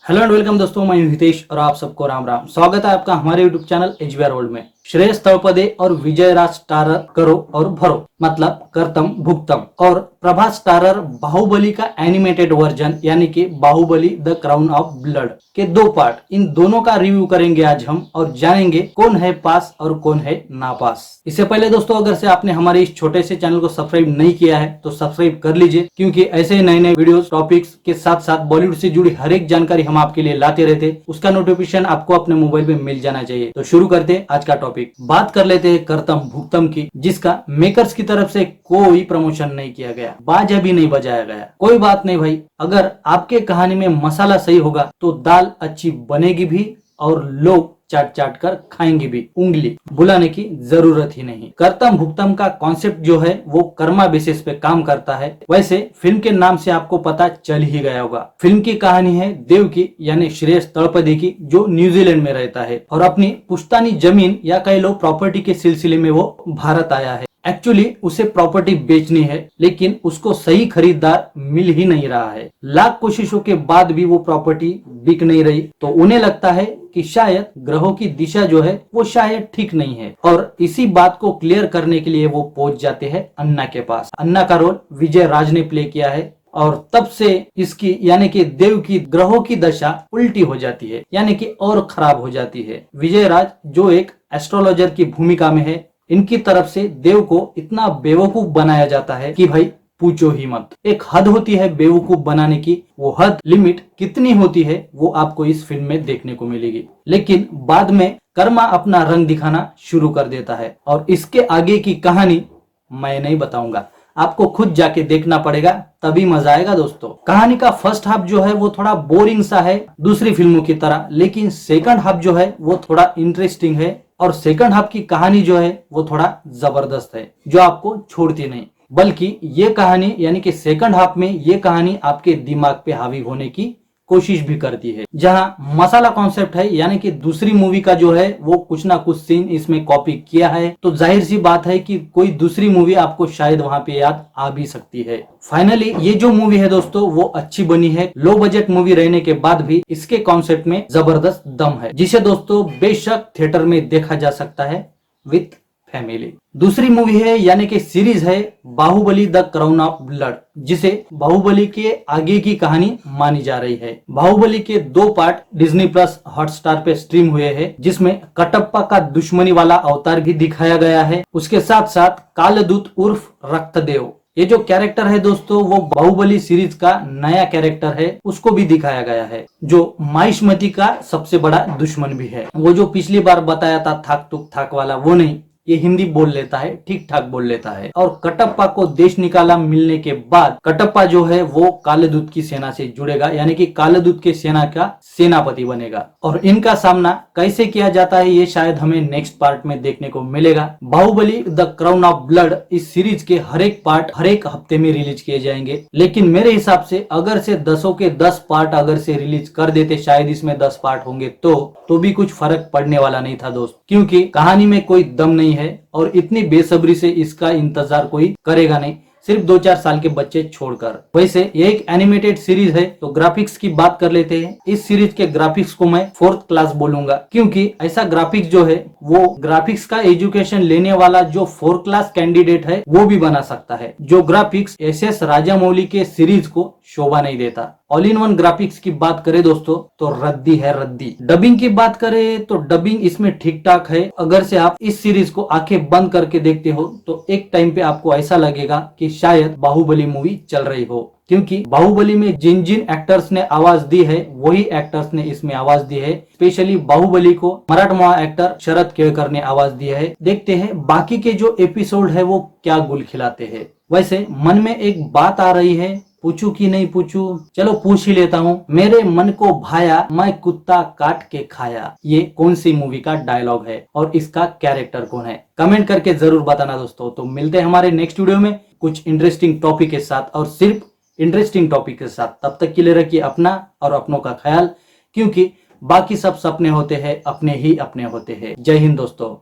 Hello and welcome दोस्तों, मैं हूं हितेश और आप सबको राम राम। स्वागत है आपका हमारे यूट्यूब चैनल एचबीआर वर्ल्ड में। श्रेयस तळपदे और विजय राज स्टारर करो और भरो, मतलब करतम भुक्तम, और प्रभास स्टारर बाहुबली का एनिमेटेड वर्जन यानी कि Baahubali the Crown of Blood के दो पार्ट, इन दोनों का रिव्यू करेंगे आज हम और जानेंगे कौन है पास और कौन है नापास। इससे पहले दोस्तों, अगर से आपने हमारे इस छोटे से चैनल को सब्सक्राइब नहीं किया है तो सब्सक्राइब कर लीजिए, क्योंकि ऐसे नए नए वीडियो टॉपिक्स के साथ साथ बॉलीवुड से जुड़ी हर एक जानकारी हम आपके लिए लाते रहते, उसका नोटिफिकेशन आपको अपने मोबाइल पे मिल जाना चाहिए। तो शुरू करते हैं आज का टॉपिक। बात कर लेते हैं करतम भुक्तम की, जिसका मेकर्स की तरफ से कोई प्रमोशन नहीं किया गया, बाजा भी नहीं बजाया गया। कोई बात नहीं भाई, अगर आपके कहानी में मसाला सही होगा तो दाल अच्छी बनेगी भी और लोग चाट चाट कर खाएंगे भी, उंगली बुलाने की जरूरत ही नहीं। करतम भुक्तम का कॉन्सेप्ट जो है वो कर्मा बेसिस पे काम करता है। वैसे फिल्म के नाम से आपको पता चल ही गया होगा, फिल्म की कहानी है देव की यानी श्रेयस तळपदे की, जो न्यूजीलैंड में रहता है और अपनी पुश्तैनी जमीन या कह लो प्रॉपर्टी के सिलसिले में वो भारत आया है। एक्चुअली उसे प्रॉपर्टी बेचनी है, लेकिन उसको सही खरीदार मिल ही नहीं रहा है। लाख कोशिशों के बाद भी वो प्रॉपर्टी बिक नहीं रही, तो उन्हें लगता है कि शायद ग्रहों की दिशा जो है वो शायद ठीक नहीं है, और इसी बात को क्लियर करने के लिए वो पहुंच जाते हैं अन्ना के पास। अन्ना का रोल विजय राज ने प्ले किया है, और तब से इसकी यानी कि देव की ग्रहों की दशा उल्टी हो जाती है, यानी कि और खराब हो जाती है। विजय राज जो एक एस्ट्रोलॉजर की भूमिका में है, इनकी तरफ से देव को इतना बेवकूफ बनाया जाता है कि भाई पूछो ही मत। एक हद होती है बेवकूफ बनाने की, वो हद लिमिट कितनी होती है वो आपको इस फिल्म में देखने को मिलेगी। लेकिन बाद में कर्मा अपना रंग दिखाना शुरू कर देता है, और इसके आगे की कहानी मैं नहीं बताऊंगा, आपको खुद जाके देखना पड़ेगा, तभी मजा आएगा दोस्तों। कहानी का फर्स्ट हाफ जो है वो थोड़ा बोरिंग सा है दूसरी फिल्मों की तरह, लेकिन सेकंड हाफ जो है वो थोड़ा इंटरेस्टिंग है, और सेकंड हाफ की कहानी जो है वो थोड़ा जबरदस्त है, जो आपको छोड़ती नहीं। बल्कि ये कहानी यानी कि सेकंड हाफ में ये कहानी आपके दिमाग पे हावी होने की कोशिश भी करती है। जहां मसाला कॉन्सेप्ट है यानी कि दूसरी मूवी का जो है वो कुछ ना कुछ सीन इसमें कॉपी किया है, तो जाहिर सी बात है कि कोई दूसरी मूवी आपको शायद वहां पे याद आ भी सकती है। फाइनली ये जो मूवी है दोस्तों वो अच्छी बनी है। लो बजट मूवी रहने के बाद भी इसके कॉन्सेप्ट में जबरदस्त दम है, जिसे दोस्तों बेशक थिएटर में देखा जा सकता है विथ फैमिली। दूसरी मूवी है यानी कि सीरीज है Baahubali the Crown of Blood, जिसे बाहुबली के आगे की कहानी मानी जा रही है। बाहुबली के दो पार्ट डिज्नी प्लस हॉटस्टार पे स्ट्रीम हुए हैं, जिसमें कटप्पा का दुश्मनी वाला अवतार भी दिखाया गया है। उसके साथ साथ कालदूत उर्फ रक्तदेव, ये जो कैरेक्टर है दोस्तों वो बाहुबली सीरीज का नया कैरेक्टर है, उसको भी दिखाया गया है, जो माहिष्मती का सबसे बड़ा दुश्मन भी है। वो जो पिछली बार बताया था थाक तुक थाक वाला, वो नहीं, ये हिंदी बोल लेता है, ठीक ठाक बोल लेता है। और कटप्पा को देश निकाला मिलने के बाद कटप्पा जो है वो कालदूत की सेना से जुड़ेगा, यानी कि कालदूत के सेना का सेनापति बनेगा। और इनका सामना कैसे किया जाता है ये शायद हमें नेक्स्ट पार्ट में देखने को मिलेगा। Baahubali the Crown of Blood इस सीरीज के हर एक पार्ट हर एक हफ्ते में रिलीज किए जाएंगे, लेकिन मेरे हिसाब से अगर से 10 के 10 पार्ट अगर से रिलीज कर देते, शायद इसमें 10 पार्ट होंगे तो भी कुछ फर्क पड़ने वाला नहीं था दोस्त, क्योंकि कहानी में कोई दम नहीं है और इतनी बेसब्री से इसका इंतजार कोई करेगा नहीं, सिर्फ 2-4 साल के बच्चे छोड़कर। वैसे ये एक एनिमेटेड सीरीज है, तो ग्राफिक्स की बात कर लेते हैं। इस सीरीज के ग्राफिक्स को मैं 4th क्लास बोलूंगा, क्योंकि ऐसा ग्राफिक्स जो है वो ग्राफिक्स का एजुकेशन लेने वाला जो 4th क्लास कैंडिडेट है वो भी बना सकता है। जो ग्राफिक्स एस राजामौली के सीरीज को शोभा नहीं देता। ऑल इन वन ग्राफिक्स की बात करें दोस्तों तो रद्दी है रद्दी। डबिंग की बात करें तो डबिंग इसमें ठीक ठाक है। अगर से आप इस सीरीज को आंखें बंद करके देखते हो तो एक टाइम पे आपको ऐसा लगेगा कि शायद बाहुबली मूवी चल रही हो, क्योंकि बाहुबली में जिन जिन एक्टर्स ने आवाज दी है वही एक्टर्स ने इसमें आवाज दी है। स्पेशली बाहुबली को मराठमोहा एक्टर शरद केळकर ने आवाज दी है। देखते हैं बाकी के जो एपिसोड है वो क्या गुल खिलाते हैं। वैसे मन में एक बात आ रही है, पूछू कि नहीं पूछू, चलो पूछ ही लेता हूँ। मेरे मन को भाया मैं कुत्ता काट के खाया, ये कौन सी मूवी का डायलॉग है और इसका कैरेक्टर कौन है? कमेंट करके जरूर बताना दोस्तों। तो मिलते हैं हमारे नेक्स्ट वीडियो में कुछ इंटरेस्टिंग टॉपिक के साथ, और सिर्फ इंटरेस्टिंग टॉपिक के साथ। तब तक के लिए रखिए अपना और अपनों का ख्याल, क्योंकि बाकी सब सपने होते हैं, अपने ही अपने होते हैं। जय हिंद दोस्तों।